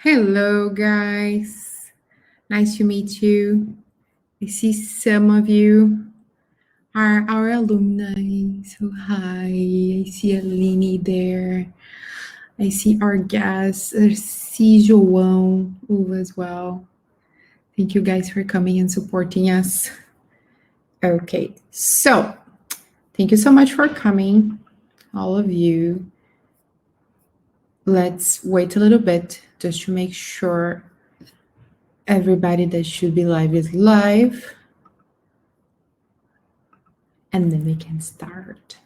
Hello, guys. Nice to meet you. I see some of you are our alumni. So, hi. I see Aline there. I see our guests. I see João as well. Thank you guys for coming and supporting us. Okay, so thank you so much for coming, all of you. Let's wait a little bit just to make sure everybody that should be live is live. And then we can start.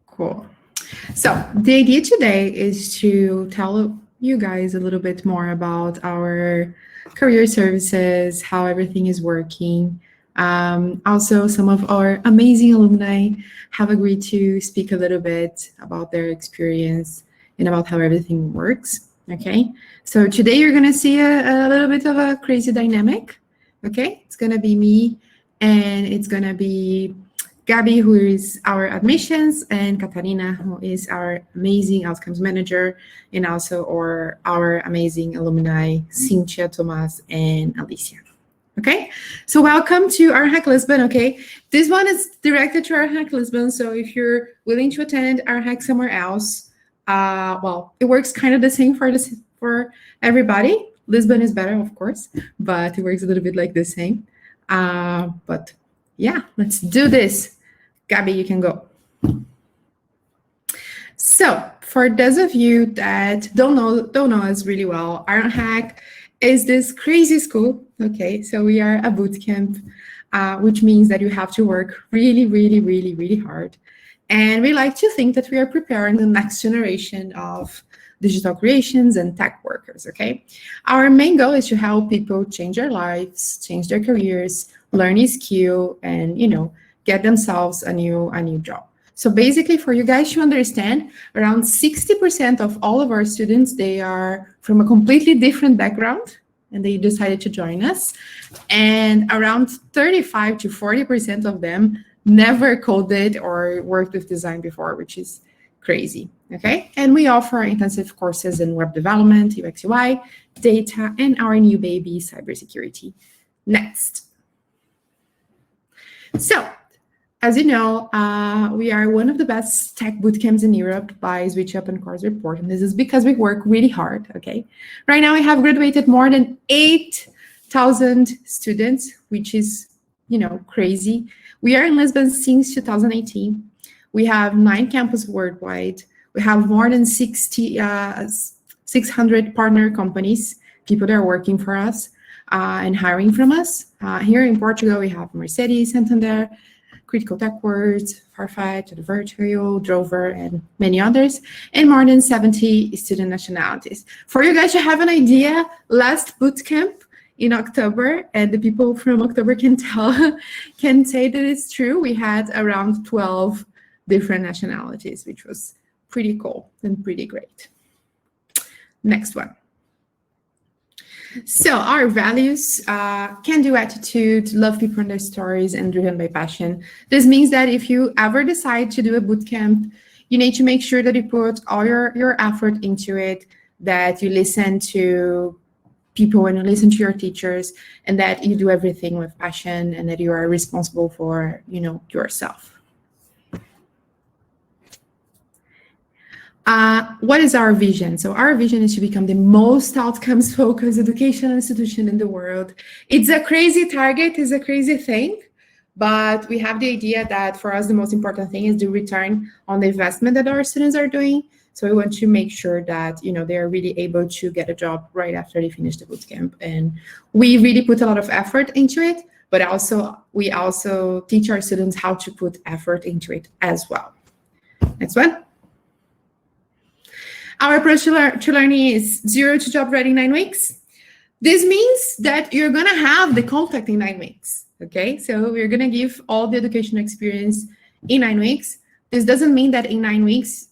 Cool. So the idea today is to tell you guys a little bit more about our career services, how everything is working. Also, some of our amazing alumni have agreed to speak a little bit about their experience and about how everything works. Okay, so today you're going to see a little bit of a crazy dynamic. Okay, it's going to be me, and it's going to be Gabby, who is our admissions, and Katarina, who is our amazing outcomes manager, and also our amazing alumni, Cynthia, Tomas, and Alicia. Okay, so welcome to RHAC Lisbon. Okay, this one is directed to RHAC Lisbon, so if you're willing to attend RHAC somewhere else, well, it works kind of the same for everybody. Lisbon is better, of course, but it works a little bit like the same. But yeah, let's do this. Gabby, you can go. So for those of you that don't know us really well, RHAC is this crazy school. Okay, so we are a boot camp, which means that you have to work really, really, really, really hard. And we like to think that we are preparing the next generation of digital creations and tech workers, okay? Our main goal is to help people change their lives, change their careers, learn a skill, and, get themselves a new job. So basically, for you guys to understand, around 60% of all of our students, they are from a completely different background, and they decided to join us. And around 35 to 40% of them never coded or worked with design before, which is crazy, okay? And we offer intensive courses in web development, UX UI, data, and our new baby, cybersecurity. Next. So, as you know, we are one of the best tech bootcamps in Europe by SwitchUp and Course Report, and this is because we work really hard, okay? Right now, we have graduated more than 8,000 students, which is, crazy. We are in Lisbon since 2018. We have 9 campuses worldwide. We have more than 600 partner companies, people that are working for us and hiring from us. Here in Portugal, we have Mercedes, Santander, Critical Tech Words, Farfetch, Advertio, Drover, and many others, and more than 70 student nationalities. For you guys to have an idea, last bootcamp in October, and the people from October can say that it's true, we had around 12 different nationalities, which was pretty cool and pretty great. Next one. So our values, can-do attitude, love people and their stories, and driven by passion. This means that if you ever decide to do a bootcamp, you need to make sure that you put all your effort into it, that you listen to people and you listen to your teachers, and that you do everything with passion, and that you are responsible for, yourself. What is our vision? So our vision is to become the most outcomes-focused educational institution in the world. It's a crazy target, it's a crazy thing, but we have the idea that for us, the most important thing is the return on the investment that our students are doing. So we want to make sure that, they are really able to get a job right after they finish the bootcamp. And we really put a lot of effort into it, but we also teach our students how to put effort into it as well. Next one. Our approach to learning is 0 to job ready in 9 weeks. This means that you're going to have the contact in 9 weeks, okay? So we're going to give all the educational experience in 9 weeks. This doesn't mean that in 9 weeks,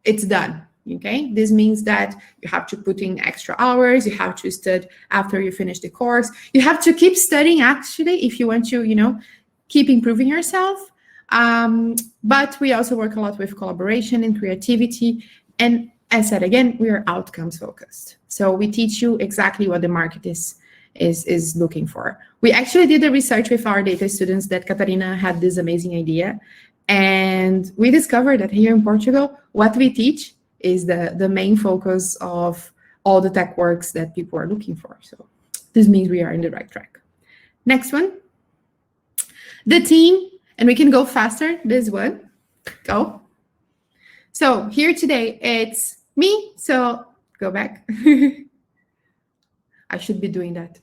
it's done, okay? This means that you have to put in extra hours, you have to study after you finish the course. You have to keep studying, actually, if you want to, keep improving yourself. But we also work a lot with collaboration and creativity, and As said again, we are outcomes focused. So we teach you exactly what the market is looking for. We actually did a research with our data students that Catarina had this amazing idea. And we discovered that here in Portugal, what we teach is the main focus of all the tech works that people are looking for. So this means we are in the right track. Next one. The team, and we can go faster, this one. Go. So here today, it's me. So go back. I should be doing that.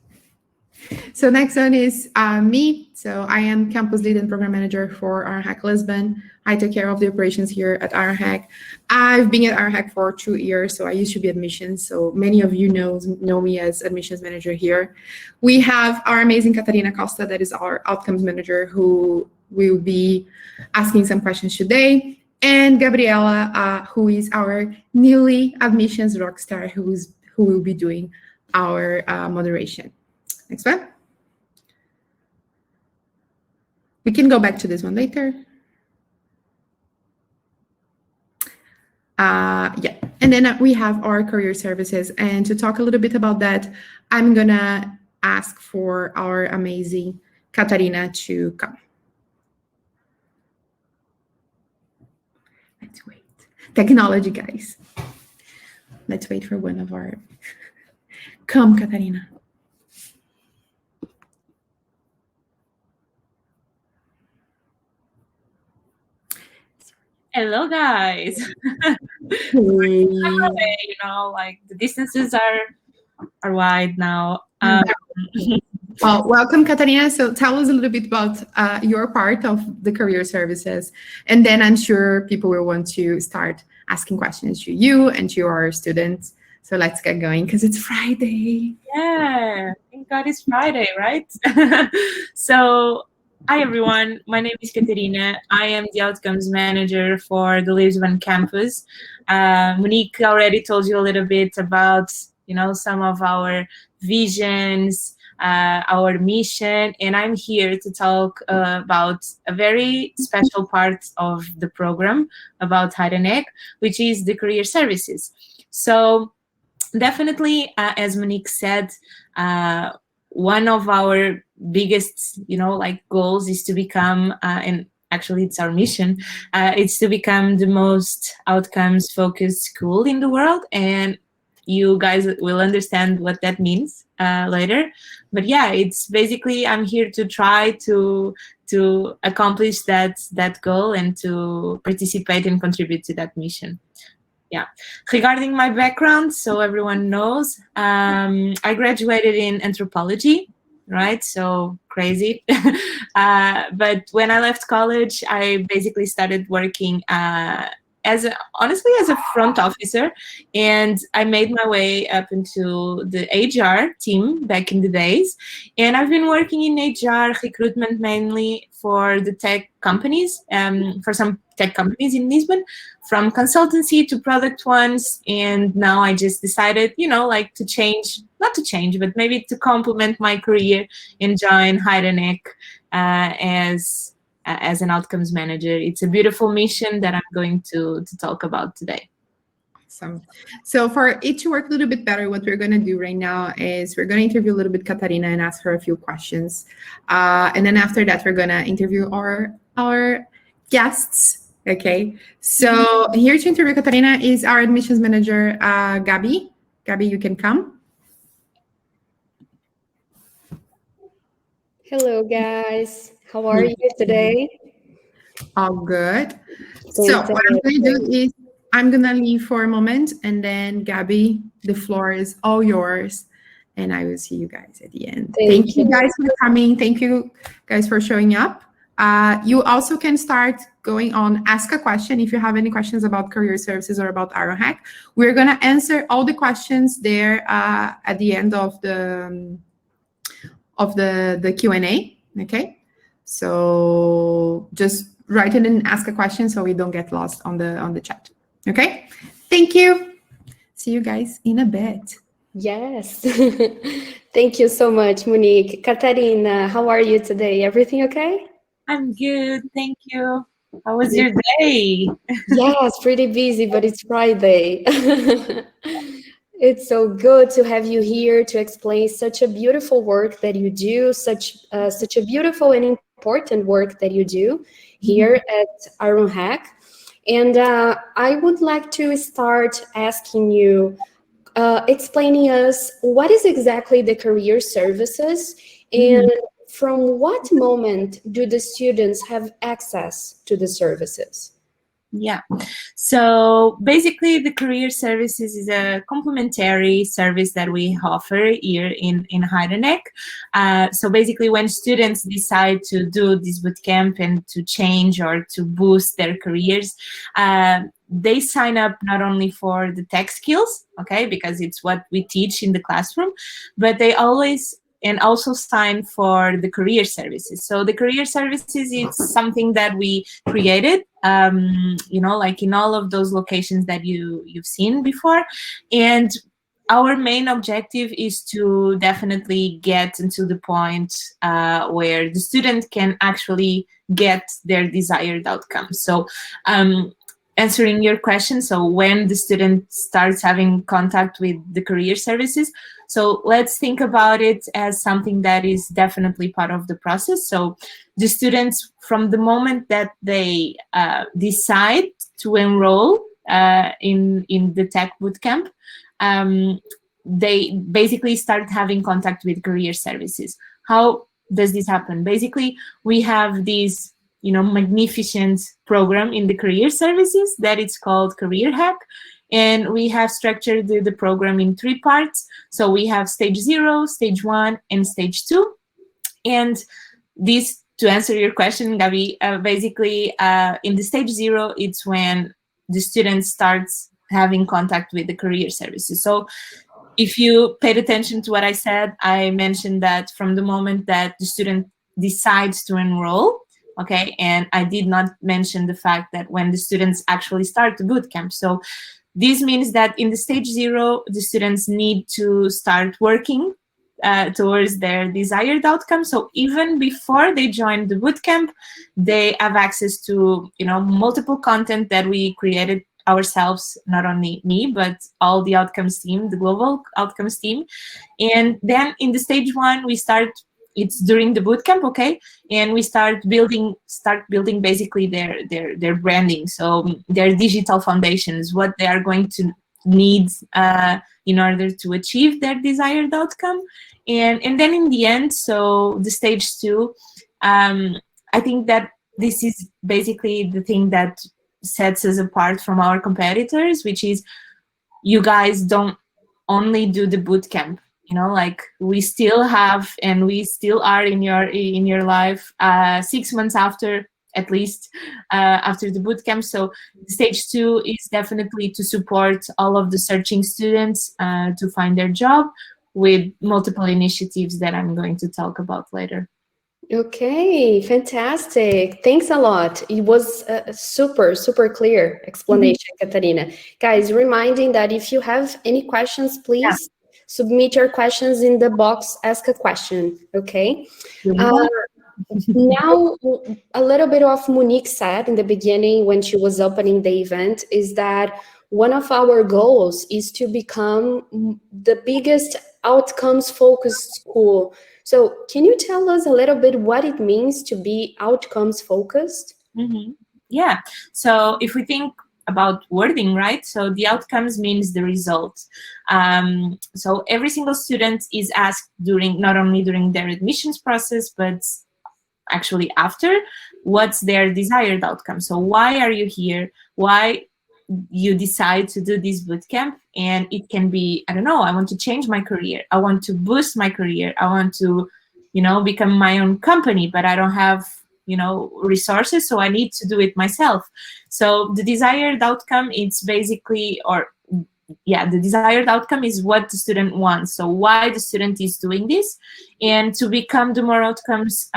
So next one is me. So I am campus lead and program manager for RHAC Lisbon. I take care of the operations here at RHAC. I've been at RHAC for 2 years, so I used to be admissions. So many of you know me as admissions manager here. We have our amazing Catarina Costa, that is our outcomes manager, who will be asking some questions today. And Gabriela, who is our newly admissions rockstar, who will be doing our moderation. Next one. We can go back to this one later. Yeah, and then we have our career services. And to talk a little bit about that, I'm gonna ask for our amazing Catarina to come. Let's wait. Technology, guys. Let's wait for one of our... Come, Catarina. Hello, guys. Hey. You know, like the distances are wide now. Well, welcome, Catarina. So tell us a little bit about your part of the career services, and then I'm sure people will want to start asking questions to you and to our students. So let's get going because it's Friday. Yeah, thank God it's Friday, right? So, hi everyone. My name is Caterina. I am the outcomes manager for the Lisbon campus. Monique already told you a little bit about, you know, some of our visions, our mission, and I'm here to talk about a very special part of the program about HireNEC, which is the career services. So definitely, as Monique said, one of our biggest, you know, like goals is to become, and actually it's our mission, it's to become the most outcomes focused school in the world. And you guys will understand what that means later. But yeah, it's basically I'm here to try to accomplish that goal and to participate and contribute to that mission. Yeah. Regarding my background, so everyone knows, I graduated in anthropology, right? So crazy. But when I left college, I basically started working honestly as a front officer, and I made my way up into the HR team back in the days. And I've been working in HR recruitment mainly for the tech companies, for some tech companies in Lisbon, from consultancy to product ones. And now I just decided, you know, like to change, not to change, but maybe to complement my career and join HireNEC as an outcomes manager. It's a beautiful mission that I'm going to talk about today. Awesome. So for it to work a little bit better, what we're going to do right now is we're going to interview a little bit Catarina and ask her a few questions. And then after that, we're going to interview our guests. Okay. So here to interview Catarina is our admissions manager, Gabi. Gabi, you can come. Hello, guys. How are you today? All good. So what I'm going to do is I'm going to leave for a moment, and then Gabi, the floor is all yours, and I will see you guys at the end. Thank you guys for coming. Thank you guys for showing up. You also can start going on Ask a Question if you have any questions about career services or about RHAC. We're going to answer all the questions there at the end of the Q&A, okay? So just write it and ask a question so we don't get lost on the chat, okay? Thank you. See you guys in a bit. Yes. Thank you so much, Monique. Catarina, how are you today? Everything okay? I'm good, thank you. How was your day? Yes, pretty busy, but it's Friday. It's so good to have you here to explain such a beautiful work that you do, such a beautiful and important work that you do here Mhm. at Iron Hack. And I would like to start asking you, explaining us what is exactly the career services and Mhm. from what moment do the students have access to the services? Yeah. So basically, the career services is a complementary service that we offer here in Heidelberg. So basically, when students decide to do this bootcamp and to change or to boost their careers, they sign up not only for the tech skills, okay, because it's what we teach in the classroom, but they always and also sign for the career services. So the career services is something that we created, like in all of those locations that you've seen before, and our main objective is to definitely get into the point where the student can actually get their desired outcome. So answering your question, so when the student starts having contact with the career services, so let's think about it as something that is definitely part of the process. So the students, from the moment that they decide to enroll in the tech bootcamp, um, they basically start having contact with career services. How does this happen? Basically, we have this magnificent program in the career services that it's called Career Hack, and we have structured the program in 3 parts. So we have stage 0, stage 1, and stage 2. And this, to answer your question, Gabi, basically in the stage 0, it's when the student starts having contact with the career services. So if you paid attention to what I said, I mentioned that from the moment that the student decides to enroll, okay, and I did not mention the fact that when the students actually start the bootcamp. So this means that in the stage 0, the students need to start working towards their desired outcome. So even before they join the bootcamp, they have access to multiple content that we created ourselves, not only me, but all the outcomes team, the global outcomes team. And then in the stage 1, we start. It's during the bootcamp, okay, and we start building basically their branding, so their digital foundations, what they are going to need in order to achieve their desired outcome, and then in the end, so the stage 2, I think that this is basically the thing that sets us apart from our competitors, which is you guys don't only do the boot camp. Like we still have and we still are in your life 6 months after, at least, after the boot camp. So stage 2 is definitely to support all of the searching students to find their job with multiple initiatives that I'm going to talk about later. Okay, fantastic. Thanks a lot. It was a super, super clear explanation, Katarina. Guys, reminding that if you have any questions, Yeah. please submit your questions in the box, ask a question, okay? Here we Uh, go. Now, a little bit of Monique said in the beginning when she was opening the event is that one of our goals is to become the biggest outcomes focused school. So, can you tell us a little bit what it means to be outcomes focused? Mm-hmm. Yeah. So if we think about wording, right? So the outcomes means the result. So every single student is asked not only during their admissions process, but actually after, what's their desired outcome. So why are you here? Why you decide to do this bootcamp? And it can be, I don't know, I want to change my career. I want to boost my career. I want to, become my own company, but I don't have, resources. So I need to do it myself. So the desired outcome, it's basically, the desired outcome is what the student wants. So why the student is doing this, and to become the more outcomes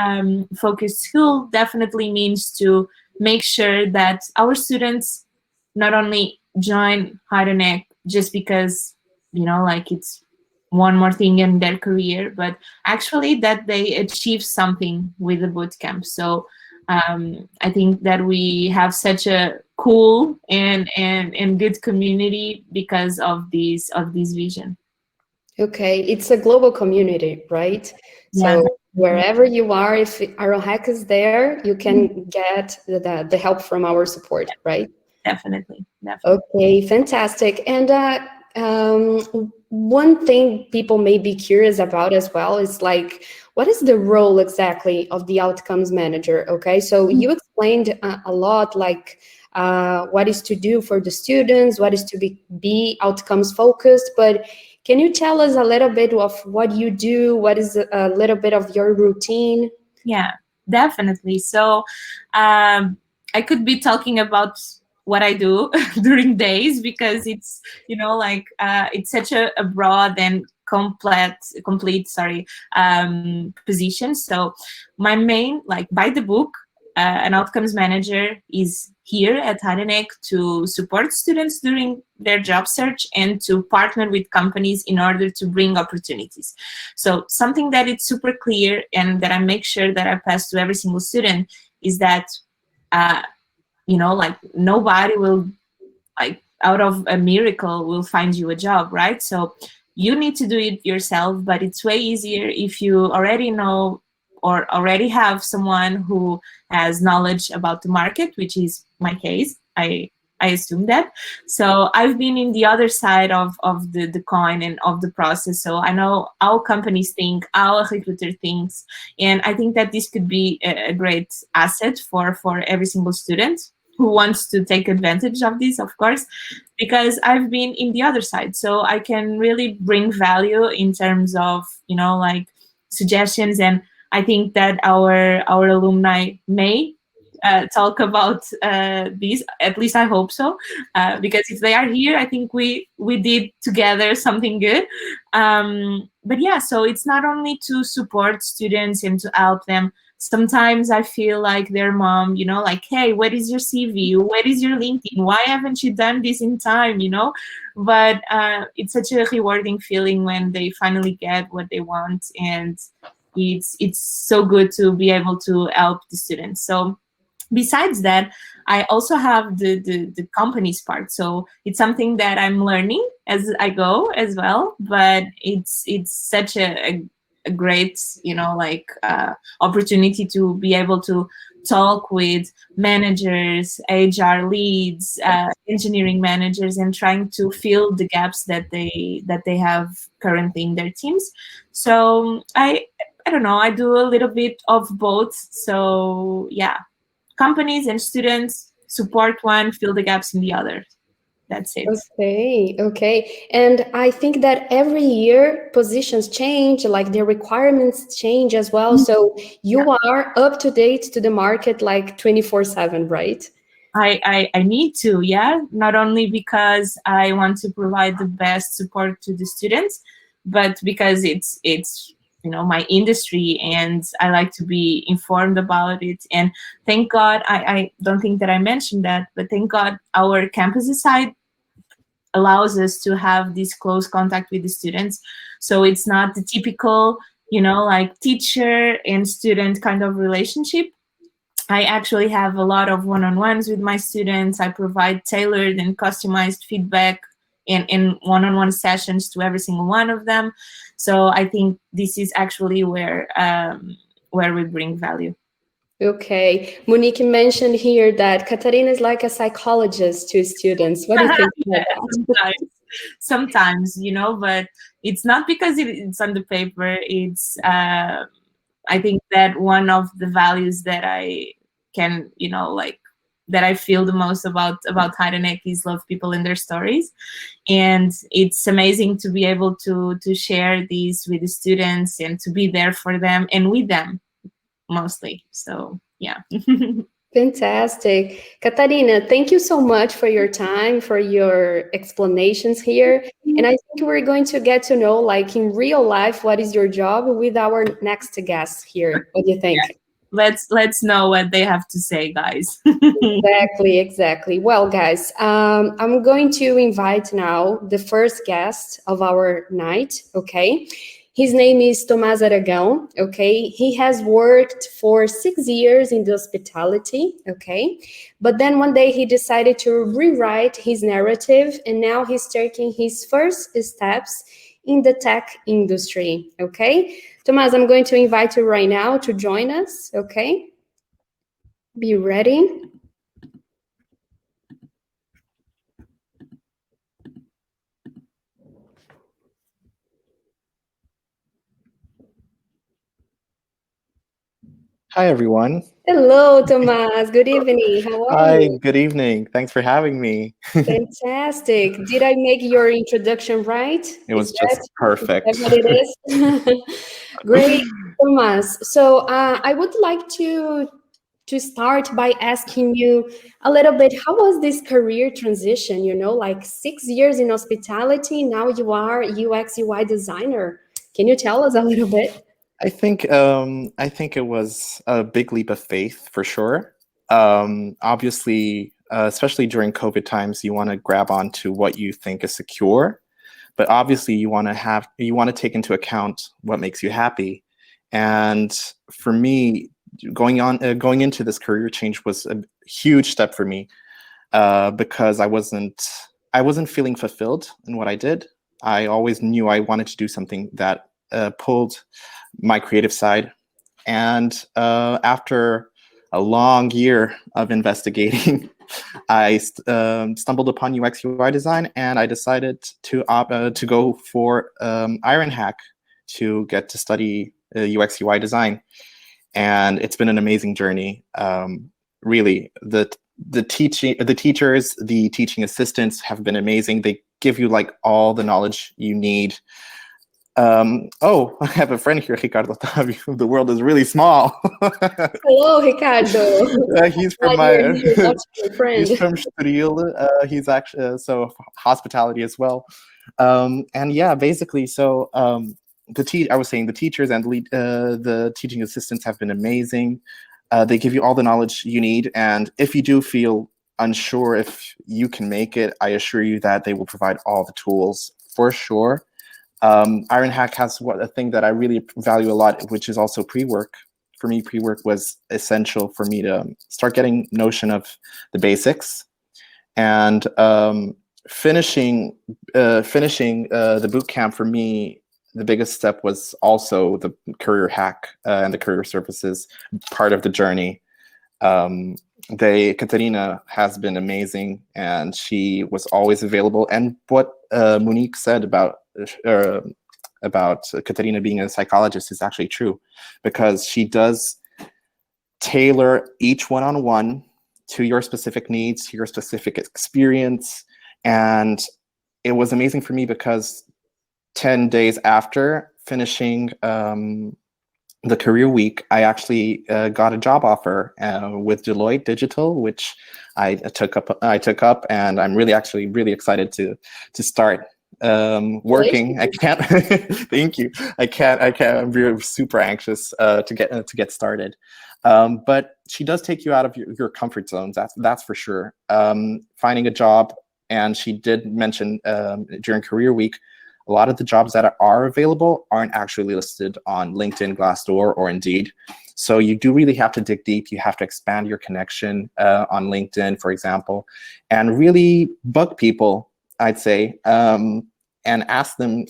focused school definitely means to make sure that our students not only join Heidelberg just because like it's one more thing in their career, but actually that they achieve something with the bootcamp. So I think that we have such a cool and good community because of this vision. Okay, it's a global community, right? Yeah, So wherever you are, if Iron Hack is there, you can get the help from our support, right? definitely, definitely. Okay, fantastic. And one thing people may be curious about as well is like, what is the role exactly of the outcomes manager? Okay, so you explained a lot, like what is to do for the students, what is to be outcomes focused, but can you tell us a little bit of what you do? What is a little bit of your routine? Yeah, definitely. So I could be talking about what I do during days because it's, like it's such a broad and complete, sorry, position. So my main, like by the book, an outcomes manager is here at Heineken to support students during their job search and to partner with companies in order to bring opportunities. So something that it's super clear and that I make sure that I pass to every single student is that, uh, like nobody will, like out of a miracle, will find you a job, right? So you need to do it yourself, but it's way easier if you already know or already have someone who has knowledge about the market, which is my case. I assume that. So I've been in the other side of the coin and of the process. So I know how companies think, how a recruiter thinks. And I think that this could be a great asset for every single student who wants to take advantage of this, of course, because I've been in the other side. So I can really bring value in terms of, like suggestions. And I think that our alumni may talk about these. At least I hope so, because if they are here, I think we did together something good. But yeah, so it's not only to support students and to help them. Sometimes I feel like their mom, like, hey, what is your CV? What is your LinkedIn? Why haven't you done this in time? But it's such a rewarding feeling when they finally get what they want, and it's so good to be able to help the students. So besides that, I also have the company's part. So it's something that I'm learning as I go as well. But it's such a great, opportunity to be able to talk with managers, HR leads, engineering managers, and trying to fill the gaps that they have currently in their teams. So I don't know, I do a little bit of both. So yeah, companies and students support one, fill the gaps in the other. That's it. Okay, okay. And I think that every year positions change, like the requirements change as well. So Yeah. you are up to date to the market like 24/7, right? I need to, yeah, not only because I want to provide the best support to the students, but because it's my industry and I like to be informed about it. And thank God, I don't think that I mentioned that, but thank God our campus side allows us to have this close contact with the students. So it's not the typical, like teacher and student kind of relationship. I actually have a lot of one-on-ones with my students. I provide tailored and customized feedback in one-on-one sessions to every single one of them. So I think this is actually where we bring value. Okay. Monique mentioned here that Katarina is like a psychologist to students. What do you think about that? Sometimes, but it's not because it's on the paper. It's I think that one of the values that I can, like that I feel the most about Heidenek is love people and their stories, and it's amazing to be able to share these with the students and to be there for them and with them mostly. So yeah. Fantastic. Katarina, thank you so much for your time, for your explanations here. And I think we're going to get to know, like in real life, what is your job with our next guest here. What do you think? Let's know what they have to say, guys. Exactly, exactly. Well, guys, I'm going to invite now the first guest of our night, okay? His name is Tomás Aragão, okay? He has worked for 6 years in the hospitality, okay? But then one day he decided to rewrite his narrative, and now he's taking his first steps in the tech industry, okay? Tomás, I'm going to invite you right now to join us, okay? Be ready. Hi, everyone. Hello, Tomás. Good evening. How are Hi, you? good evening. Thanks for having me. Fantastic. Did I make your introduction right? It was just perfect. Is that what it is? Great, Tomás. So I would like to start by asking you a little bit, how was this career transition? You know, like 6 years in hospitality, now you are UX UI designer. Can you tell us a little bit? I think it was a big leap of faith for sure. Obviously, especially during COVID times, you want to grab onto what you think is secure, but obviously you want to take into account what makes you happy. And for me, going into this career change was a huge step for me, because I wasn't feeling fulfilled in what I did. I always knew I wanted to do something that pulled my creative side. And after a long year of investigating, I stumbled upon UX UI design, and I decided to go for Ironhack to get to study UX UI design. And it's been an amazing journey. Really, the teachers, the teaching assistants have been amazing. They give you like all the knowledge you need. Oh, I have a friend here, Ricardo Otávio. The world is really small. Hello, Ricardo. He's from friend. He's from Estoril. He's actually so hospitality as well. And yeah, basically, so I was saying the teachers and the teaching assistants have been amazing. They give you all the knowledge you need, and if you do feel unsure if you can make it, I assure you that they will provide all the tools for sure. Ironhack has a thing that I really value a lot, which is also pre-work. For me, pre-work was essential for me to start getting notion of the basics, and finishing the boot camp. For me, the biggest step was also the career hack and the career services part of the journey. Caterina has been amazing, and she was always available. And what Monique said about Caterina being a psychologist is actually true, because she does tailor each one-on-one to your specific needs, to your specific experience. And it was amazing for me because 10 days after finishing the career week, I actually got a job offer with Deloitte Digital, which I took up, and I'm really excited to start working. I can't. Thank you. I can't. I'm really super anxious to get started. But she does take you out of your comfort zones. That's for sure. Finding a job, and she did mention during career week, a lot of the jobs that are available aren't actually listed on LinkedIn, Glassdoor, or Indeed. So you do really have to dig deep. You have to expand your connection on LinkedIn, for example, and really bug people, I'd say, and ask them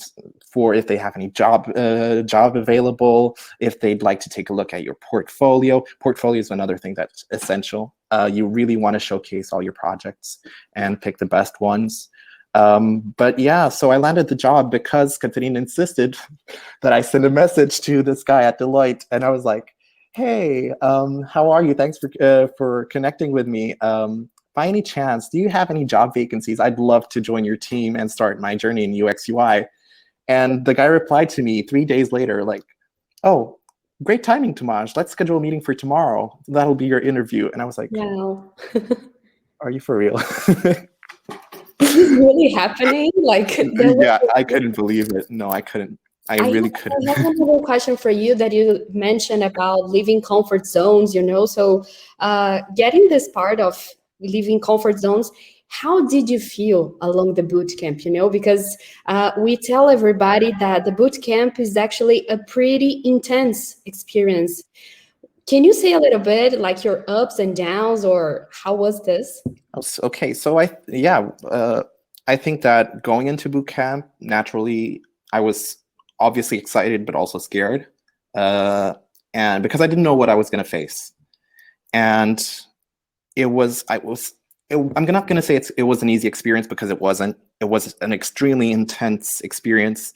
for if they have any job available, if they'd like to take a look at your portfolio. Portfolio is another thing that's essential. You really want to showcase all your projects and pick the best ones. But yeah, so I landed the job because Caterina insisted that I send a message to this guy at Deloitte, and I was like, "Hey, how are you? Thanks for connecting with me. By any chance, do you have any job vacancies? I'd love to join your team and start my journey in UX UI." And the guy replied to me 3 days later, like, "Oh, great timing, Tomás. Let's schedule a meeting for tomorrow. That'll be your interview." And I was like, Wow. "Are you for real?" Is this really happening? Like, yeah, I couldn't believe it. No, I couldn't. I really couldn't. I have another question for you that you mentioned about leaving comfort zones, you know, so getting this part of leaving comfort zones, How did you feel along the boot camp? Because we tell everybody that the boot camp is actually a pretty intense experience. Can you say a little bit like your ups and downs, or how was this? Okay, so I think that going into boot camp, naturally, I was obviously excited, but also scared, and because I didn't know what I was going to face, and I'm not going to say it was an easy experience, because it wasn't. It was an extremely intense experience.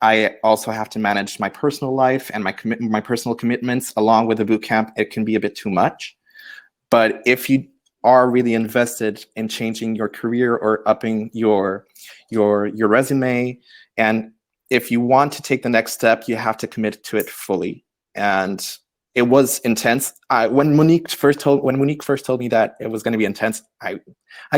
I also have to manage my personal life and my personal commitments along with the boot camp. It can be a bit too much. But if you are really invested in changing your career or upping your resume, and if you want to take the next step, you have to commit to it fully. And it was intense. When Monique first told me that it was going to be intense, I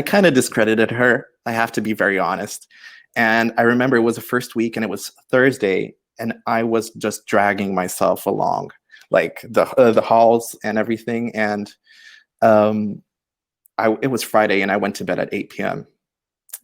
kind of discredited her. I have to be very honest. And I remember it was the first week, and it was Thursday, and I was just dragging myself along, like the halls and everything. And it was Friday, and I went to bed at 8 p.m.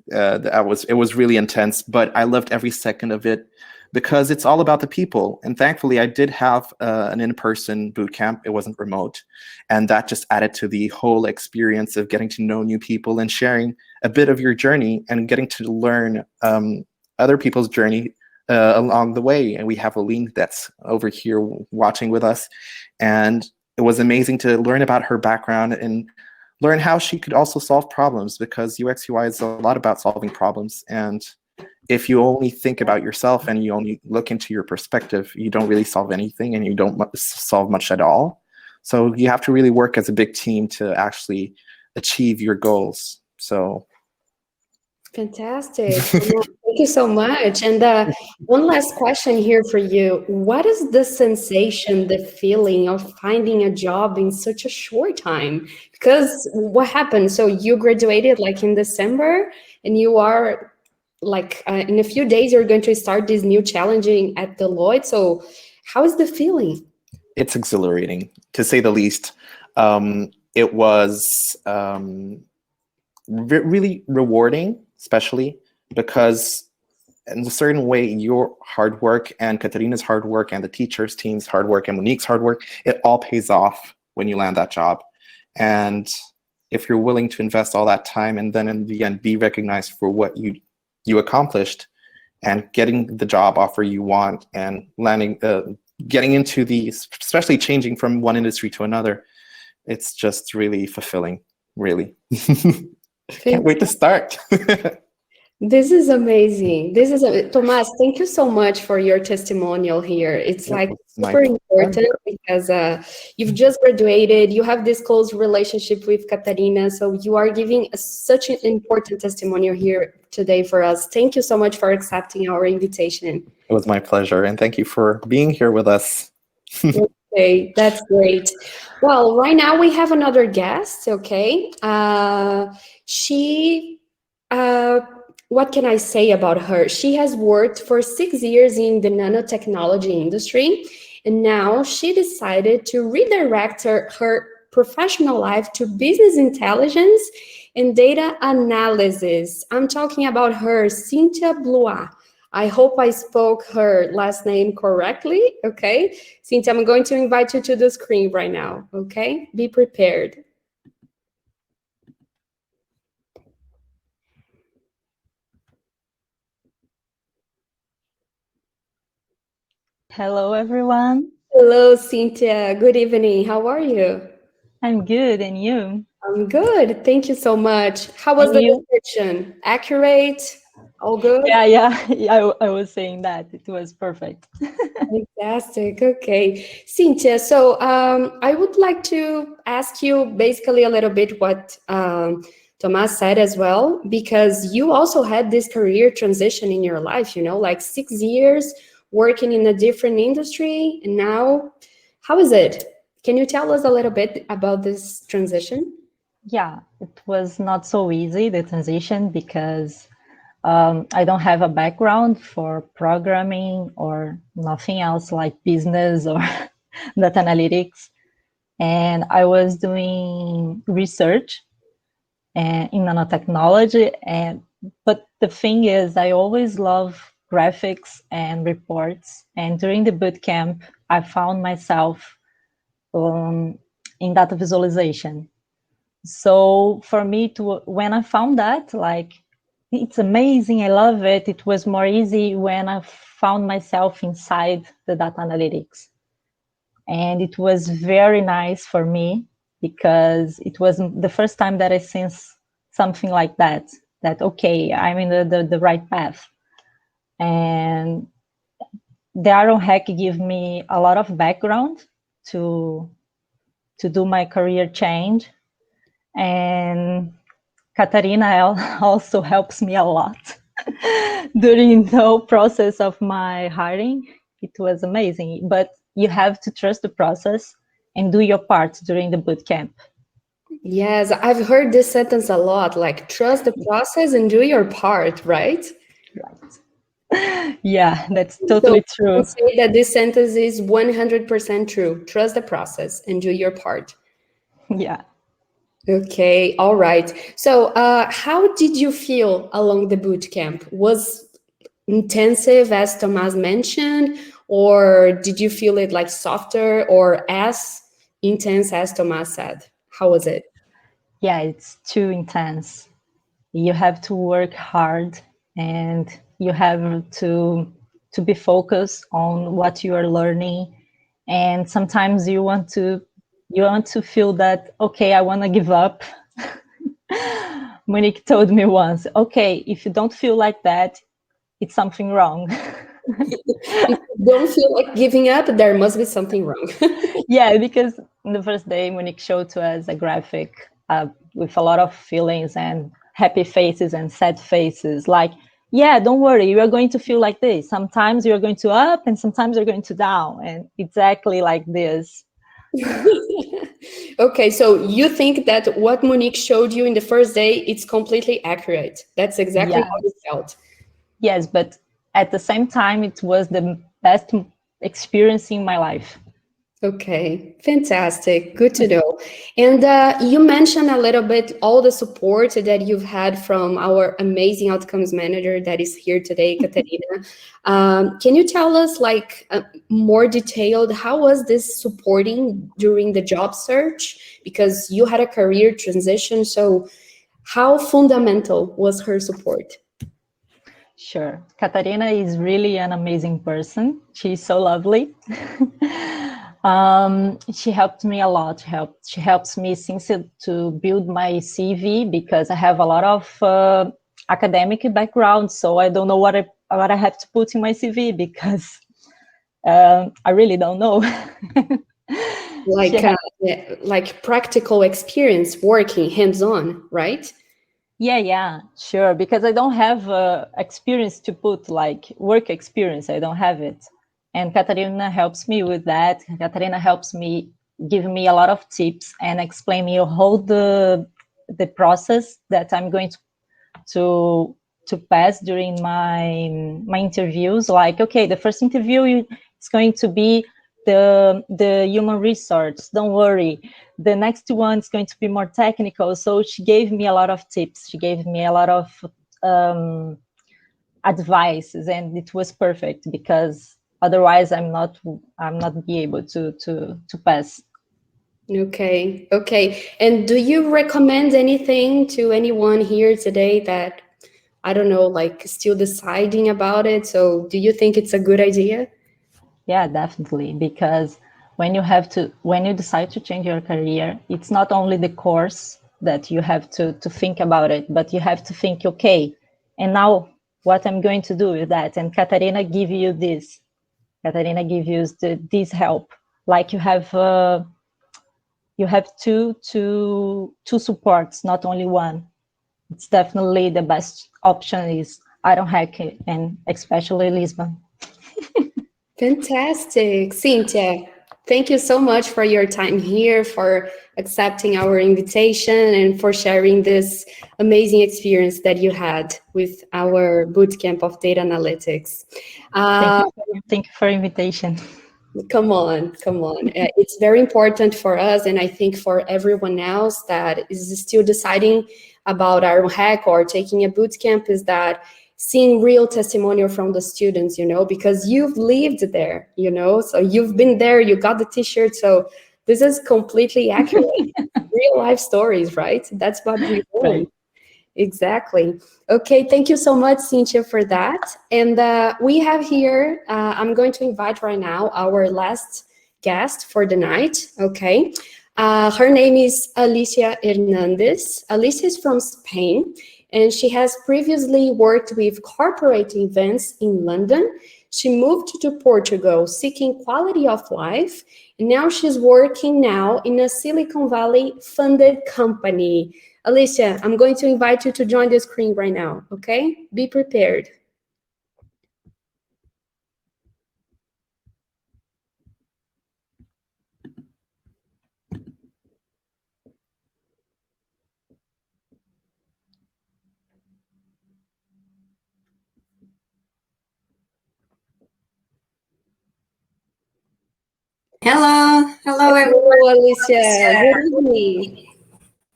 It was really intense, but I loved every second of it, because it's all about the people. And thankfully, I did have an in-person boot camp. It wasn't remote, and that just added to the whole experience of getting to know new people and sharing a bit of your journey and getting to learn other people's journey along the way. And we have Aline that's over here watching with us, and it was amazing to learn about her background and learn how she could also solve problems, because UX UI is a lot about solving problems. And if you only think about yourself and you only look into your perspective, you don't really solve anything, and you don't solve much at all. So you have to really work as a big team to actually achieve your goals. So Fantastic. Thank you so much. And one last question here for you. What is the sensation, the feeling of finding a job in such a short time? Because what happened? So you graduated like in December, and you are like in a few days, you're going to start this new challenging at Deloitte. So how is the feeling? it's exhilarating, to say the least. It was really rewarding, especially because in a certain way, your hard work and Katarina's hard work and the teachers' team's hard work and Monique's hard work, it all pays off when you land that job. And if you're willing to invest all that time and then in the end be recognized for what you accomplished and getting the job offer you want and landing, getting into especially changing from one industry to another, it's just really fulfilling, really. Can't wait to start. This is amazing. Tomas, thank you so much for your testimonial here. It's like super important because you've just graduated, you have this close relationship with Katarina, so you are giving such an important testimonial here today for us. Thank you so much for accepting our invitation. It was my pleasure, and thank you for being here with us. Okay, that's great. Well, right now we have another guest, okay? What can I say about her? She has worked for 6 years in the nanotechnology industry, and now she decided to redirect her professional life to business intelligence and data analysis. I'm talking about her, Cynthia Blois. I hope I spoke her last name correctly, okay? Cynthia, I'm going to invite you to the screen right now, okay? Be prepared. Hello, everyone. Hello, Cynthia. Good evening. How are you? I'm good, and you? I'm good. Thank you so much. How was the description? Accurate? All good? Yeah. I was saying that. It was perfect. Fantastic. Okay. Cynthia, so I would like to ask you basically a little bit what Tomas said as well, because you also had this career transition in your life, like 6 years working in a different industry. And now, how is it? Can you tell us a little bit about this transition? Yeah, it was not so easy, the transition, because I don't have a background for programming or nothing else like business or data analytics. And I was doing research. and in nanotechnology. But the thing is, I always love graphics and reports. And during the bootcamp, I found myself in data visualization. So for me, when I found that, like, it's amazing, I love it. It was more easy when I found myself inside the data analytics. And it was very nice for me because it was the first time that I sensed something like that, okay, I'm in the right path. And the Iron Hack gave me a lot of background to do my career change. And Katarina also helps me a lot during the whole process of my hiring. It was amazing, but you have to trust the process and do your part during the bootcamp. Yes, I've heard this sentence a lot, like trust the process and do your part, right? Right. Yeah, that's So totally I true. can say that this sentence is 100% true. Trust the process and do your part. Yeah. Okay, all right. So how did you feel along the boot camp? Was intensive as Tomas mentioned, or did you feel it like softer or as intense as Tomas said? How was it? Yeah, it's too intense. You have to work hard and you have to be focused on what you are learning. And sometimes you want to feel that, okay, I want to give up. Monique told me once, okay, if you don't feel like that, it's something wrong. If you don't feel like giving up, there must be something wrong. Yeah, because the first day Monique showed to us a graphic with a lot of feelings and happy faces and sad faces. Like, yeah, don't worry, you are going to feel like this. Sometimes you're going to up and sometimes you're going to down. And exactly like this. Okay, so you think that what Monique showed you in the first day, it's completely accurate. That's exactly Yeah. how you felt. Yes, but at the same time, it was the best experience in my life. Okay, fantastic. Good to know. And you mentioned a little bit all the support that you've had from our amazing outcomes manager that is here today, Katarina. Can you tell us, like, more detailed, how was this supporting during the job search? Because you had a career transition, so how fundamental was her support? Sure. Katarina is really an amazing person. She's so lovely. She helped me a lot. She helps me since to build my CV because I have a lot of academic background, so I don't know what I have to put in my CV because I really don't know. Like practical experience working hands-on, right? Yeah, sure. Because I don't have experience to put, like work experience. I don't have it. And Katarina helps me with that. Katarina helps me, give me a lot of tips and explain me how the process that I'm going to pass during my interviews. Like, okay, the first interview is going to be the human resource. Don't worry. The next one is going to be more technical. So she gave me a lot of tips. She gave me a lot of advices, and it was perfect because otherwise I'm not be able to pass. Okay. And do you recommend anything to anyone here today that, I don't know, like still deciding about it? So do you think it's a good idea? Yeah, definitely. Because when you decide to change your career, it's not only the course that you have to think about it, but you have to think, okay, and now what I'm going to do with that. And Katarina give you this. Katarina give you this help. Like you have two supports, not only one. It's definitely the best option is Iron Hack and especially Lisbon. Fantastic. Cynthia, thank you so much for your time here, for accepting our invitation, and for sharing this amazing experience that you had with our bootcamp of data analytics. Thank you for invitation. Come on, come on. It's very important for us, and I think for everyone else that is still deciding about our hack or taking a boot camp, is that seeing real testimonial from the students, because you've lived there, so you've been there, you got the t-shirt, so this is completely accurate. Real life stories, right? That's what we want. Right. Exactly. Okay, thank you so much, Cynthia, for that. And we have here, I'm going to invite right now our last guest for the night, okay? Her name is Alicia Hernandez. Alicia is from Spain, and she has previously worked with corporate events in London. She moved to Portugal seeking quality of life, and now she's working now in a Silicon Valley funded company. Alicia, I'm going to invite you to join the screen right now, okay? Be prepared. Hello, everyone. Hello, Alicia. Good evening.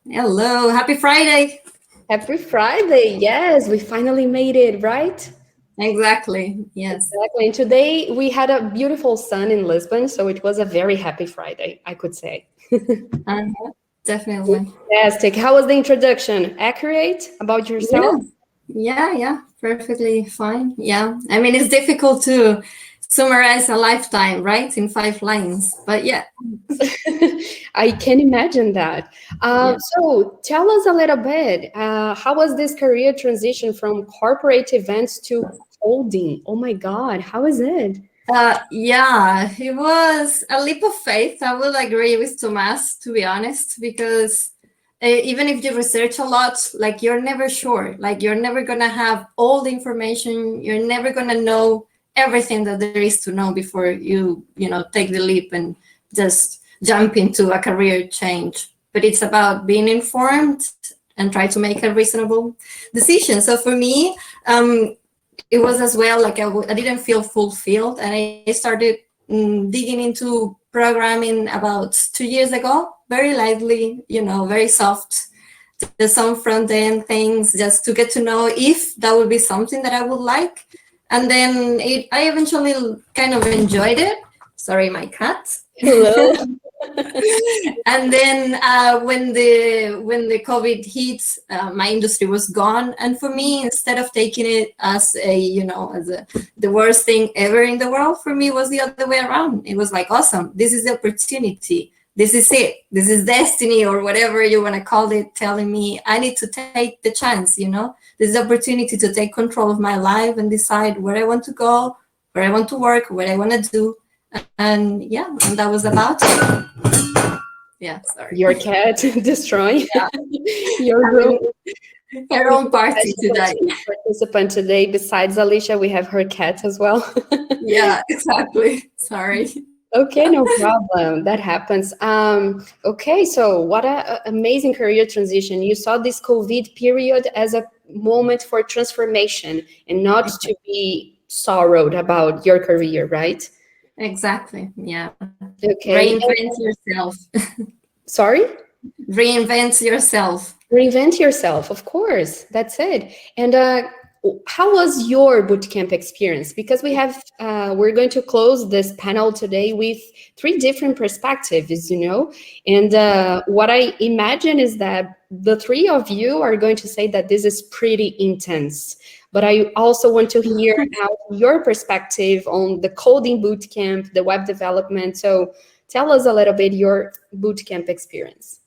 Hello, happy Friday. Happy Friday. Yes, we finally made it, right? Exactly, yes. Exactly. And today we had a beautiful sun in Lisbon, so it was a very happy Friday, I could say. Definitely. Fantastic. How was the introduction? Accurate about yourself? Yeah, perfectly fine. Yeah, I mean, it's difficult to summarize a lifetime, right, in 5 lines, but yeah. I can imagine that. So tell us a little bit, how was this career transition from corporate events to coding? Oh my God, how is it? Yeah, it was a leap of faith. I will agree with Tomas, to be honest, because even if you research a lot, like you're never sure, like you're never gonna have all the information. You're never gonna know everything that there is to know before you take the leap and just jump into a career change. But it's about being informed and try to make a reasonable decision. So for me, it was as well like I didn't feel fulfilled, and I started digging into programming about 2 years ago, very lightly, very soft, just some front end things, just to get to know if that would be something that I would like. And then I eventually kind of enjoyed it. Sorry, my cat. Hello. And then when the COVID hit, my industry was gone. And for me, instead of taking it as the worst thing ever in the world, for me it was the other way around. It was like, awesome, this is the opportunity. This is it. This is destiny, or whatever you want to call it, telling me I need to take the chance. This is the opportunity to take control of my life and decide where I want to go, where I want to work, what I want to do. And that was about it. Yeah, sorry. Your cat destroying your room. Her own party today. Participant today, besides Alicia, we have her cat as well. Yeah, exactly. Sorry. Okay, no problem. That happens. Okay, so what an amazing career transition. You saw this COVID period as a moment for transformation and not to be sorrowed about your career, right? Exactly. Yeah. Okay. Reinvent yourself. Sorry? Reinvent yourself. Reinvent yourself, of course. That's it. And how was your bootcamp experience? Because we're going to close this panel today with 3 different perspectives, and what I imagine is that the 3 of you are going to say that this is pretty intense. But I also want to hear out your perspective on the coding bootcamp, the web development. So tell us a little bit your bootcamp experience.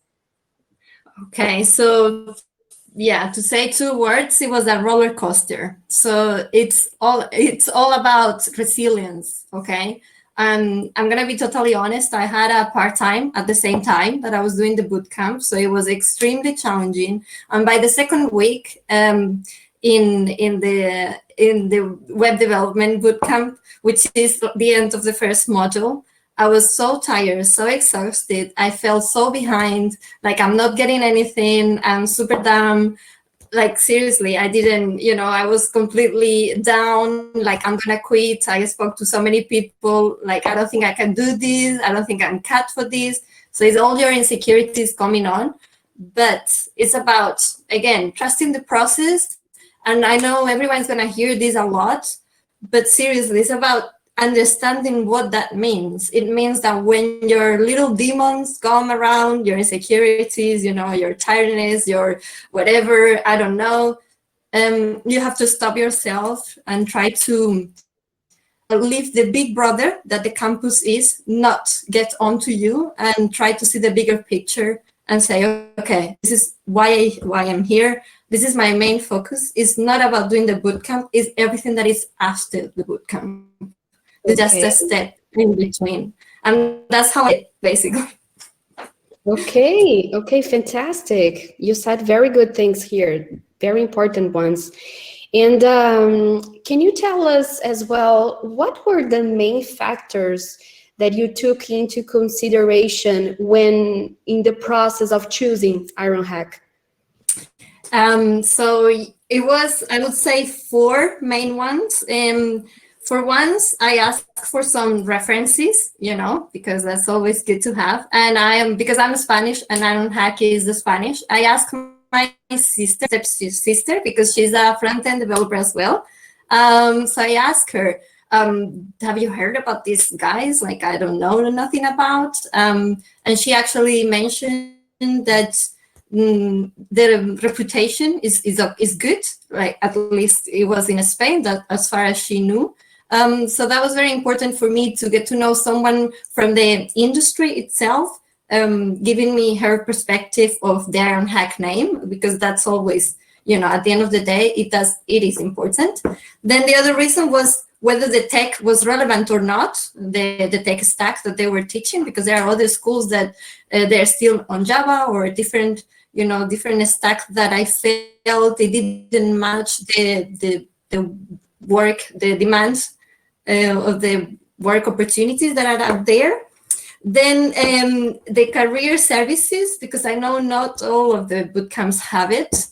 Okay, so to say 2 words, it was a roller coaster. So it's all about resilience. Okay, and I'm gonna be totally honest. I had a part-time at the same time that I was doing the boot camp, so it was extremely challenging. And by the second week, in the web development boot camp, which is the end of the first module, I was so tired, so exhausted. I felt so behind, like I'm not getting anything. I'm super dumb. like seriously, I didn't, I was completely down, like I'm gonna quit. I spoke to so many people, like I don't think I can do this, I don't think I'm cut for this. So it's all your insecurities coming on. But it's about, again, trusting the process. And I know everyone's gonna hear this a lot, but seriously, it's about understanding what that means. It means that when your little demons come around, your insecurities, your tiredness, your whatever, I don't know, you have to stop yourself and try to leave the big brother that the campus is not get onto you, and try to see the bigger picture and say, okay, this is why I'm here. This is my main focus. It's not about doing the bootcamp. It's everything that is after the bootcamp. It's just a step in between. And that's how I basically. Okay, fantastic. You said very good things here, very important ones. And can you tell us as well, what were the main factors that you took into consideration when in the process of choosing IronHack? So it was, I would say, 4 main ones. For once, I asked for some references, because that's always good to have. And because I'm Spanish and IronHack is the Spanish, I asked my sister, because she's a front-end developer as well. So I asked her, have you heard about these guys? Like, I don't know nothing about. And she actually mentioned that the reputation is good. Like, at least it was in Spain, that as far as she knew. So that was very important for me to get to know someone from the industry itself, giving me her perspective of their IronHack name, because that's always, at the end of the day, it is important. Then the other reason was whether the tech was relevant or not, the tech stack that they were teaching, because there are other schools that they're still on Java or different stack that I felt they didn't match the work, the demands of the work opportunities that are out there. Then the career services, because I know not all of the bootcamps have it.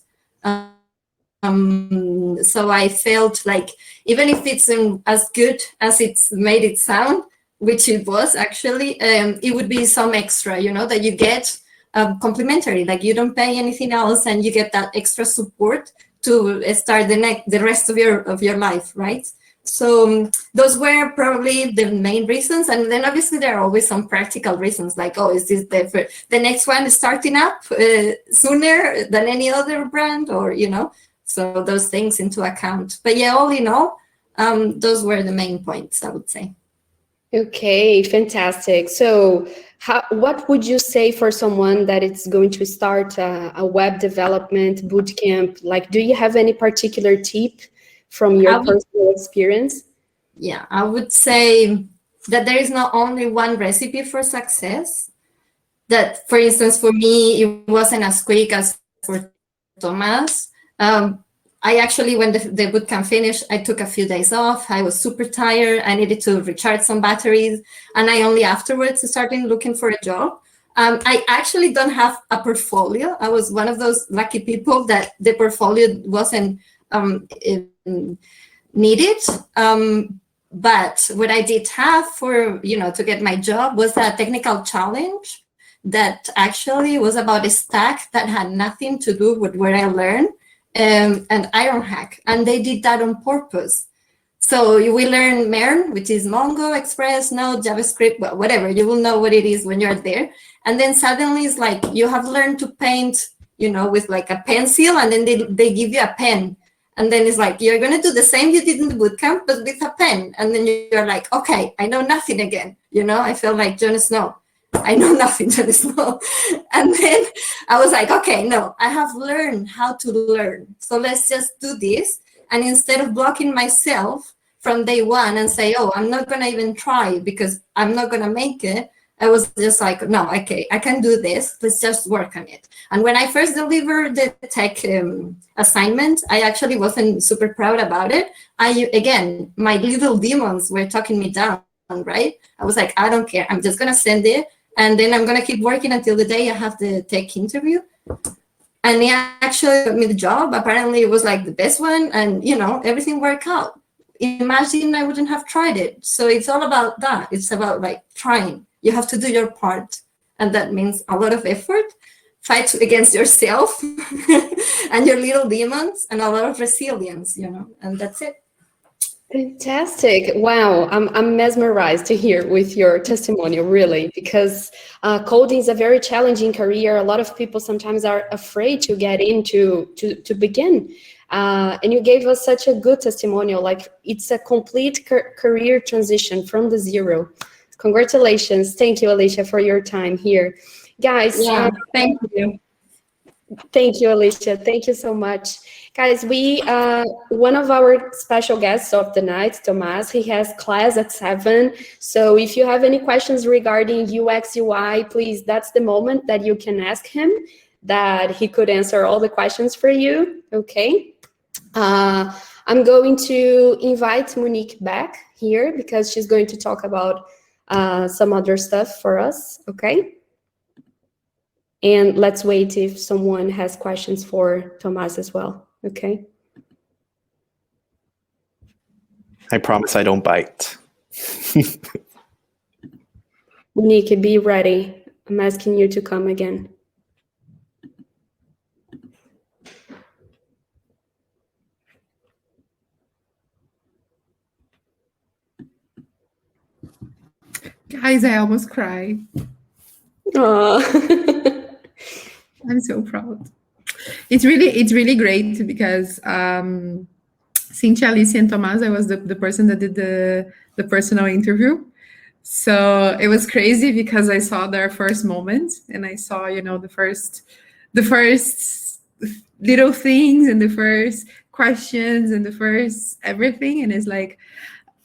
So I felt like, even if it's as good as it's made it sound, which it was actually, it would be some extra, that you get complimentary, like you don't pay anything else and you get that extra support to start the rest of your life, right? So those were probably the main reasons. And then obviously there are always some practical reasons, like, oh, is this the next one is starting up sooner than any other brand, or, so those things into account. But yeah, all in all, those were the main points, I would say. Okay, fantastic. So what would you say for someone that is going to start a web development bootcamp? Like, do you have any particular tip from your personal experience? Yeah, I would say that there is not only one recipe for success. That, for instance, for me, it wasn't as quick as for Thomas. I actually, when the bootcamp finished, I took a few days off. I was super tired. I needed to recharge some batteries. And I only afterwards started looking for a job. I actually don't have a portfolio. I was one of those lucky people that the portfolio wasn't needed. But what I did have for, to get my job was a technical challenge that actually was about a stack that had nothing to do with what I learned, and IronHack. And they did that on purpose. So we learn MERN, which is Mongo, Express, Node, JavaScript, well, whatever. You will know what it is when you're there. And then suddenly it's like you have learned to paint, with like a pencil, and then they give you a pen. And then it's like, you're going to do the same you did in the bootcamp, but with a pen. And then you're like, okay, I know nothing again. I felt like Jon Snow. I know nothing, Jon Snow. And then I was like, okay, no, I have learned how to learn. So let's just do this. And instead of blocking myself from day one and say, oh, I'm not going to even try because I'm not going to make it, I was just like, no, okay, I can do this. Let's just work on it. And when I first delivered the tech assignment, I actually wasn't super proud about it. Again, my little demons were talking me down, right? I was like, I don't care. I'm just going to send it. And then I'm going to keep working until the day I have the tech interview. And he actually got me the job. Apparently it was like the best one, and everything worked out. Imagine I wouldn't have tried it. So it's all about that. It's about like trying. You have to do your part, and that means a lot of effort, fight against yourself and your little demons, and a lot of resilience, and that's it. Fantastic. Wow. I'm mesmerized to hear with your testimonial, really, because coding is a very challenging career. A lot of people sometimes are afraid to get into to begin. And you gave us such a good testimonial. Like, it's a complete career transition from the zero. Congratulations. Thank you, Alicia, for your time here. Guys, Yeah, thank you. Thank you, Alicia. Thank you so much. Guys, we one of our special guests of the night, Tomas, he has class at 7. So if you have any questions regarding UX, UI, please, that's the moment that you can ask him, that he could answer all the questions for you, okay? I'm going to invite Monique back here because she's going to talk about some other stuff for us, okay? And let's wait if someone has questions for Tomas as well, okay? I promise I don't bite. Monique, be ready. I'm asking you to come again. Guys, I almost cried. I'm so proud. It's really great because Cynthia, Alicia, and Tomas, I was the person that did the personal interview. So it was crazy because I saw their first moment and I saw, the first little things and the first questions and the first everything. And it's like,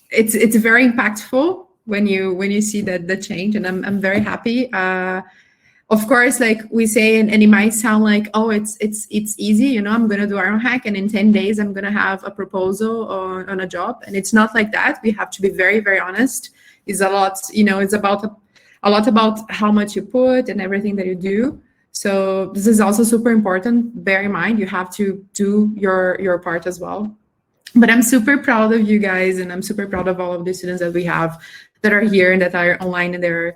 it's very impactful when you see the change, and I'm very happy. Of course, like we say, and it might sound like, oh, it's easy, I'm gonna do Iron Hack, and in 10 days I'm gonna have a proposal on a job, and it's not like that. We have to be very, very honest. It's a lot, it's about a lot about how much you put and everything that you do. So this is also super important. Bear in mind, you have to do your part as well. But I'm super proud of you guys, and I'm super proud of all of the students that we have that are here and that are online, and they're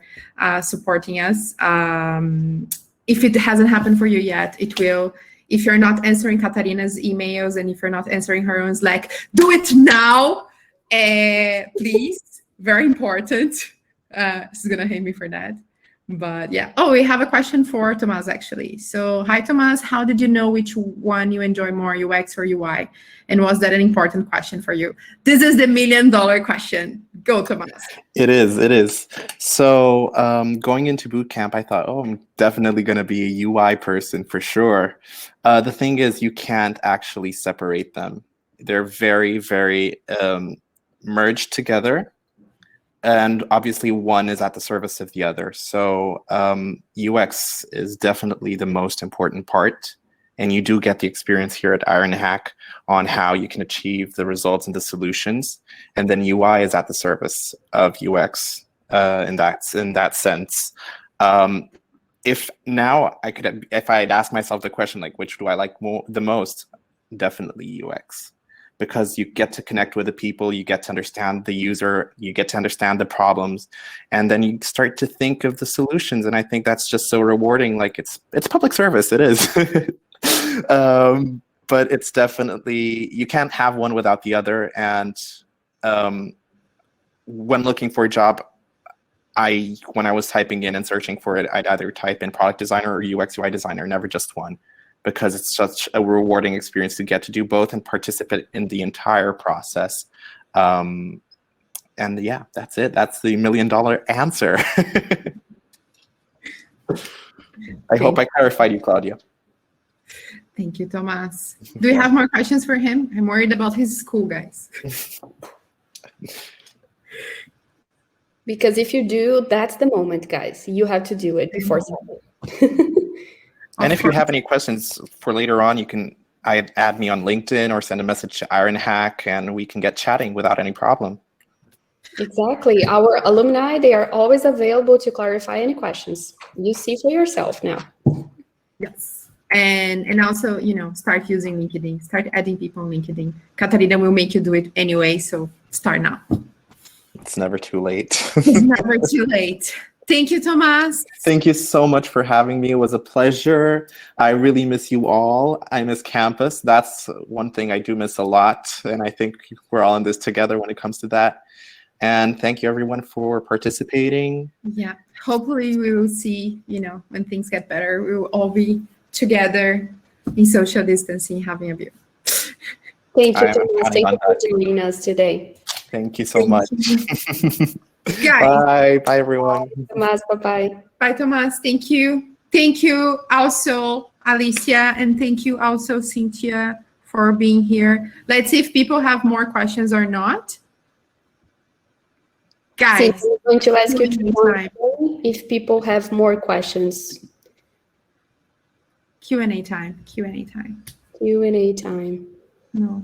supporting us. If it hasn't happened for you yet, it will. If you're not answering Katarina's emails and if you're not answering her own Slack, do it now, please. Very important. She's gonna hate me for that. But yeah. Oh, we have a question for Tomas, actually. So, hi, Tomas. How did you know which one you enjoy more, UX or UI? And was that an important question for you? This is the $1 million question. Go, Tomas. It is. So going into boot camp, I thought, I'm definitely going to be a UI person for sure. The thing is, you can't actually separate them. They're very, very merged together. And obviously one is at the service of the other. So UX is definitely the most important part. And you do get the experience here at Iron Hack on how you can achieve the results and the solutions. And then UI is at the service of UX in that sense. If I'd ask myself the question, like, which do I like the most? Definitely UX. Because you get to connect with the people, you get to understand the user, you get to understand the problems, and then you start to think of the solutions. And I think that's just so rewarding. Like, it's public service, it is. But it's definitely, you can't have one without the other. And when looking for a job, when I was typing in and searching for it, I'd either type in product designer or UX UI designer, never just one. Because it's such a rewarding experience to get to do both and participate in the entire process. And yeah, that's it. That's the $1 million answer. I hope I clarified you, Claudia. Thank you, Tomas. Do we have more questions for him? I'm worried about his school, guys. Because if you do, that's the moment, guys. You have to do it before 7. And if you have any questions for later on, you can add me on LinkedIn or send a message to Iron Hack, and we can get chatting without any problem. Exactly. Our alumni, they are always available to clarify any questions. You see for yourself now. Yes. And also, start using LinkedIn, start adding people on LinkedIn. Katarina will make you do it anyway, so start now. It's never too late. It's never too late. Thank you, Thomas. Thank you so much for having me. It was a pleasure. I really miss you all. I miss campus. That's one thing I do miss a lot. And I think we're all in this together when it comes to that. And thank you everyone for participating. Yeah, hopefully we will see, when things get better, we will all be together in social distancing, having a beer. Thank you, Thomas. Thank you for joining us today. Thank you so much. Guys. Bye, everyone. Thomas, bye-bye. Bye, Thomas. Thank you. Thank you also, Alicia, and thank you also, Cynthia, for being here. Let's see if people have more questions or not. Guys, I'm going to ask you tomorrow if people have more questions. Q&A time. Q&A time. Q&A time. No.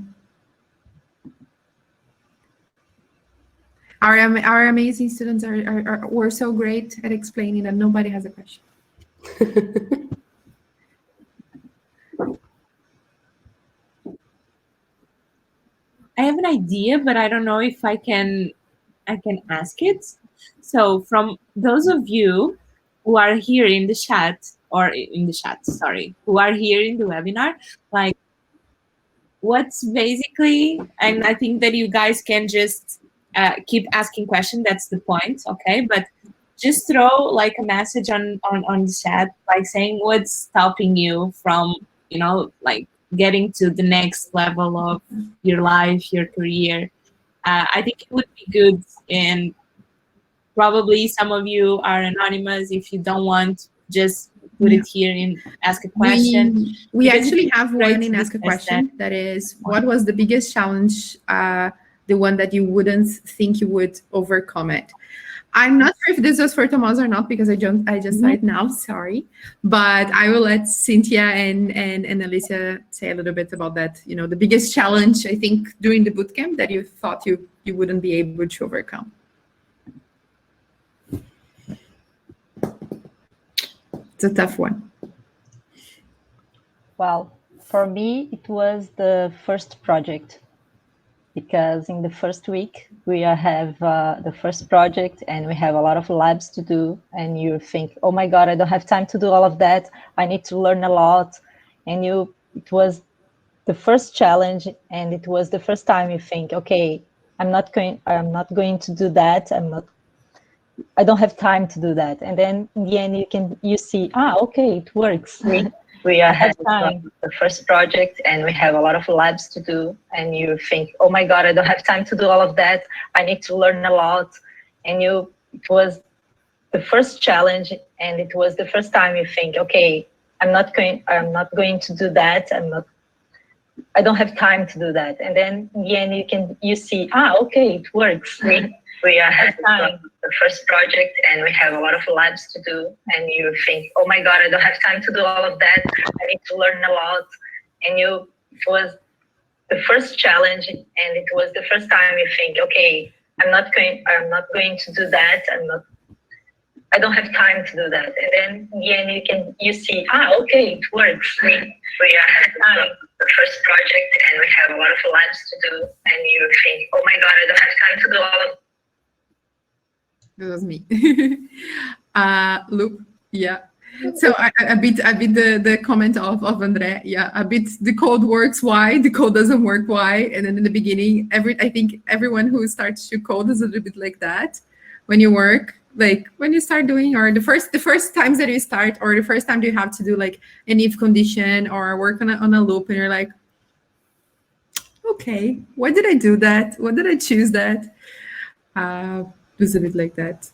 Our amazing students were so great at explaining that nobody has a question. I have an idea, but I don't know if I can ask it. So from those of you who are here in the chat, who are here in the webinar, like, what's basically, and I think that you guys can just keep asking questions, that's the point, okay? But just throw like a message on the chat, like saying what's stopping you from, like getting to the next level of your life, your career. I think it would be good, and probably some of you are anonymous. If you don't want, just put it here and ask a question. We actually have one in Ask a Question. That is, what was the biggest challenge, the one that you wouldn't think you would overcome it? I'm not sure if this was for Thomas or not, because I just saw it now, sorry. But I will let Cynthia and Alicia say a little bit about that. The biggest challenge, I think, during the bootcamp that you thought you wouldn't be able to overcome. It's a tough one. Well, for me, it was the first project, because in the first week we have the first project and we have a lot of labs to do, and you think, oh my God, I don't have time to do all of that. I need to learn a lot. And it was the first challenge, and it was the first time you think, okay, I'm not going to do that. I don't have time to do that. And then in the end, you see, okay, it works. We have the first project and we have a lot of labs to do, and you think, oh my God, I don't have time to do all of that. I need to learn a lot. And it was the first challenge, and it was the first time you think, okay, I'm not going to do that. I don't have time to do that. And then in the end, you see, okay, it works. We have the first project and we have a lot of labs to do, and you think, oh my God, I don't have time to do all of that. I need to learn a lot. And it was the first challenge, and it was the first time you think, okay, I'm not going to do that. I don't have time to do that. And then in the end, you see, okay, it works. We have the first project and we have a lot of labs to do, and you think, oh my God, I don't have time to do all of. That was me. Look, yeah. So I bit the comment of Andre. Yeah, a bit the code works, why? The code doesn't work, why? And then in the beginning, I think everyone who starts to code is a little bit like that. When you work, like when you start doing, or the first times that you start, or the first time you have to do like an if condition or work on a loop, and you're like, okay, why did I do that? Why did I choose that? It was a bit like that.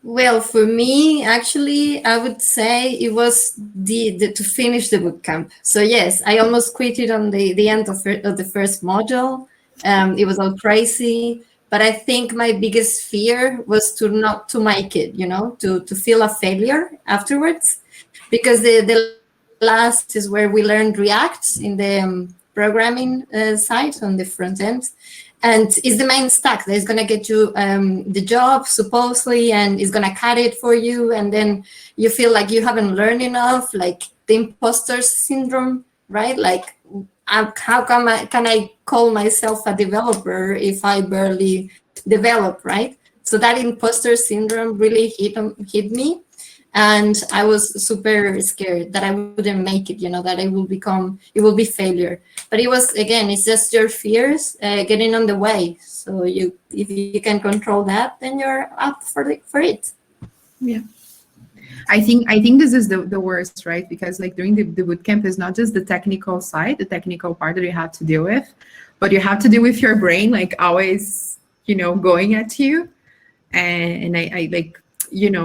Well, for me, actually, I would say it was the to finish the bootcamp. So yes, I almost quit it on the end of the first module. It was all crazy, but I think my biggest fear was to not to make it, to feel a failure afterwards, because the last is where we learned React in the programming side on the front end. and it's the main stack that is going to get you the job supposedly, and is going to cut it for you, and then you feel like you haven't learned enough, like the imposter syndrome, right? Like, how can I call myself a developer if I barely develop, right? So that imposter syndrome really hit me, and I was super scared that I wouldn't make it, that it will be failure. But it was, again, it's just your fears getting on the way. So if you can control that, then you're up for it. Yeah. I think this is the worst, right? Because like during the boot camp is not just the technical side, the technical part that you have to deal with, but you have to deal with your brain, like always, going at you. And I like,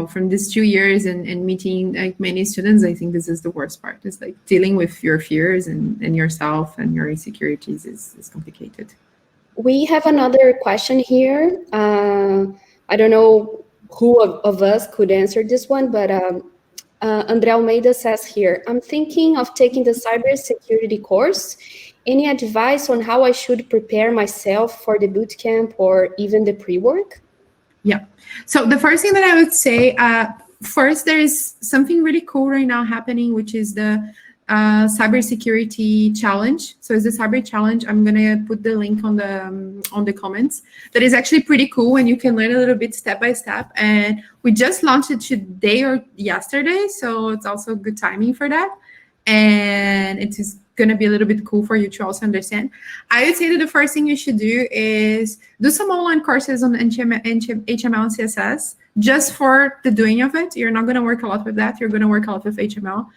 from these 2 years and meeting like many students, I think this is the worst part. It's like dealing with your fears and yourself and your insecurities is complicated. We have another question here. I don't know who of us could answer this one, but Andre Almeida says here, I'm thinking of taking the cybersecurity course. Any advice on how I should prepare myself for the bootcamp or even the pre-work? Yeah. So the first thing that I would say, first, there is something really cool right now happening, which is the cybersecurity challenge. So it's the cyber challenge. I'm gonna put the link on the comments. That is actually pretty cool, and you can learn a little bit step by step. And we just launched it today or yesterday, so it's also good timing for that. And it is gonna be a little bit cool for you to also understand. I would say that the first thing you should do is do some online courses on HTML and CSS. Just for the doing of it. You're not going to work a lot with that. You're going to work a lot with HTML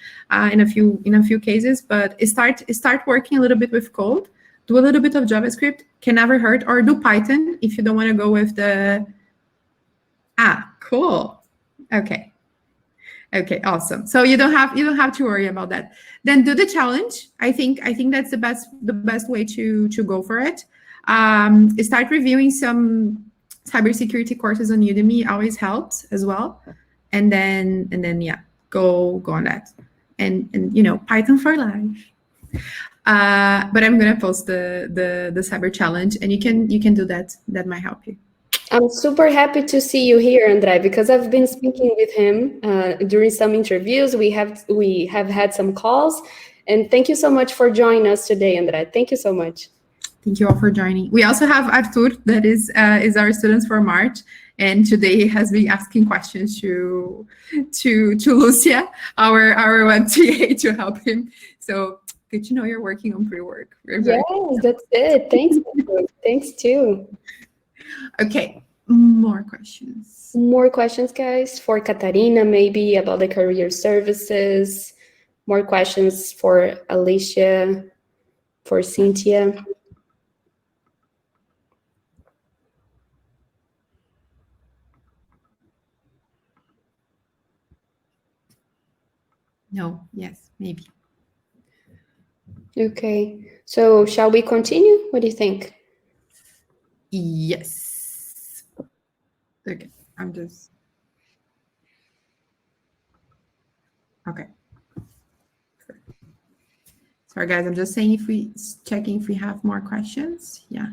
in a few cases, but start working a little bit with code. Do a little bit of JavaScript, can never hurt, or do Python if you don't want to go with the cool. Okay, awesome. So you don't have to worry about that. Then do the challenge. I think that's the best way to go for it. Start reviewing some cybersecurity courses on Udemy always helps as well, and then yeah, go on that, and Python for life. But I'm gonna post the cyber challenge, and you can do that. That might help you. I'm super happy to see you here, Andre, because I've been speaking with him during some interviews. We have had some calls, and thank you so much for joining us today, Andre. Thank you so much. Thank you all for joining. We also have Artur, that is our students for March, and today he has been asking questions to Lucia, our web TA, to help him. So good to know you're working on pre-work. Yes, that's it. Thanks. Thanks too. Okay, more questions. More questions, guys, for Catarina, maybe about the career services. More questions for Alicia, for Cynthia. No, yes, maybe. Okay, so shall we continue? What do you think? Yes. Okay, I'm just... Okay. Sorry, guys, I'm just saying checking if we have more questions. Yeah.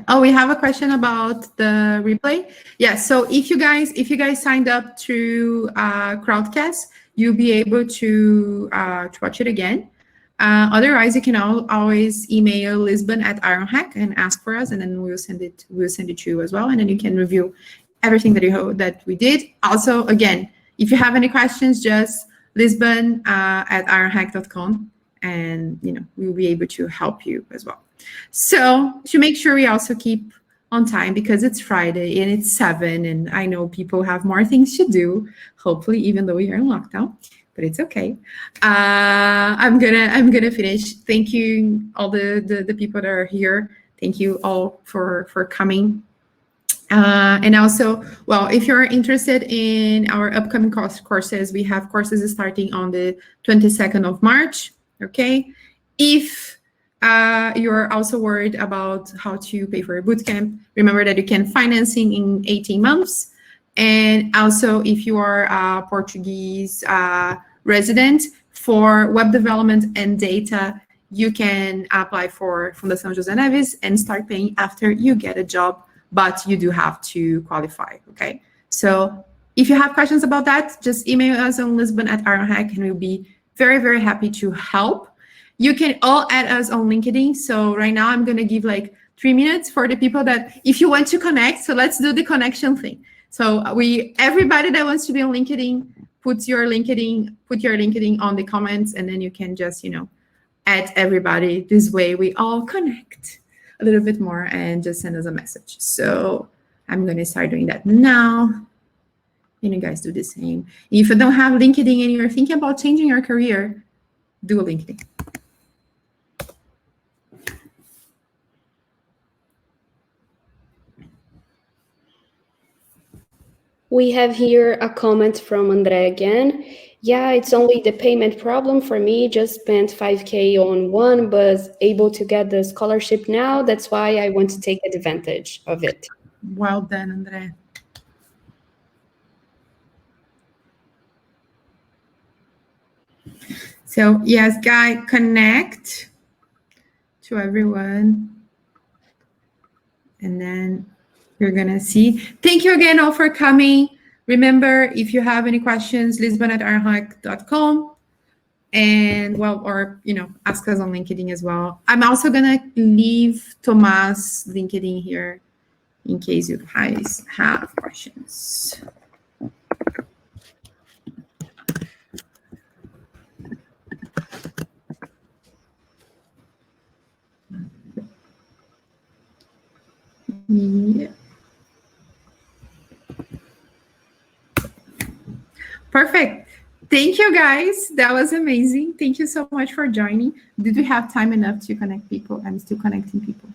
Oh, we have a question about the replay. Yeah, so if you guys signed up to Crowdcast, you'll be able to watch it again. Otherwise, you can always email Lisbon at Ironhack and ask for us, and then we'll send it to you as well, and then you can review everything that we did. Also, again, if you have any questions, just Lisbon at ironhack.com, and we'll be able to help you as well. So to make sure we also keep on time, because it's Friday and it's 7, and I know people have more things to do, hopefully, even though we are in lockdown, but it's okay. I'm gonna finish. Thank you all the people that are here. Thank you all for coming. And also, well, if you're interested in our upcoming courses, we have courses starting on the 22nd of March. Okay, if you're also worried about how to pay for a bootcamp, remember that you can financing in 18 months. And also, if you are a Portuguese resident, for web development and data, you can apply for Fundação José Neves and start paying after you get a job, but you do have to qualify, okay? So if you have questions about that, just email us on Lisbon@Ironhack, and we'll be very, very happy to help. You can all add us on LinkedIn. So right now I'm gonna give like 3 minutes for the people that, if you want to connect, so let's do the connection thing. So everybody that wants to be on LinkedIn, put your LinkedIn on the comments, and then you can just, add everybody. This way we all connect a little bit more and just send us a message. So I'm gonna start doing that now. And you guys do the same. If you don't have LinkedIn and you're thinking about changing your career, do a LinkedIn. We have here a comment from Andre again. Yeah, it's only the payment problem for me. Just spent 5K on one, but able to get the scholarship now. That's why I want to take advantage of it. Well done, Andre. So yes, guys, connect to everyone. And then you're gonna see. Thank you again all for coming. Remember, if you have any questions, lisbon@ironhack.com. And or ask us on LinkedIn as well. I'm also gonna leave Tomás' LinkedIn here in case you guys have questions. Yeah. Perfect. Thank you, guys. That was amazing. Thank you so much for joining. Did we have time enough to connect people? I'm still connecting people.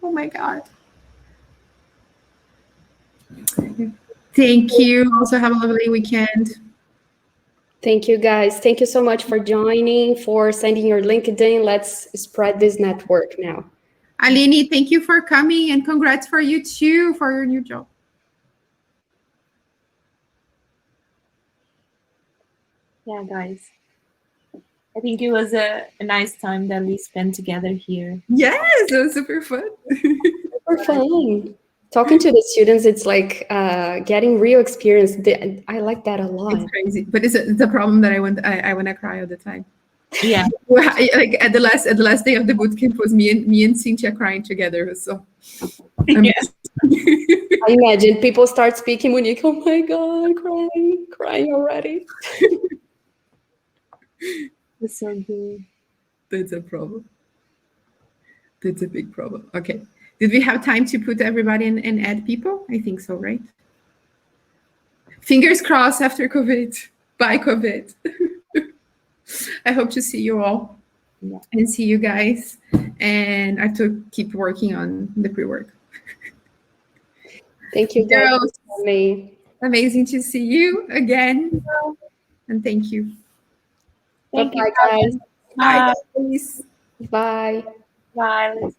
Oh my God. Thank you. Also have a lovely weekend. Thank you, guys. Thank you so much for joining, for sending your LinkedIn. Let's spread this network now. Aline, thank you for coming, and congrats for you too for your new job. Yeah, guys. I think it was a nice time that we spent together here. Yes, it was super fun. Super fun. Talking to the students, it's like getting real experience. I like that a lot. It's crazy, but it's a problem that I want to cry all the time. Yeah. Like at the last day of the boot camp was me and Cynthia crying together. So Yes. I imagine people start speaking, Monique, oh my God, crying already. It's so good. That's a problem. That's a big problem. Okay. Did we have time to put everybody in and add people? I think so, right? Fingers crossed after COVID. Bye, COVID. I hope to see you all and see you guys. And I have to keep working on the pre-work. Thank you, guys. Amazing to see you again. And thank you. Bye-bye, guys. Bye, guys. Bye. Bye.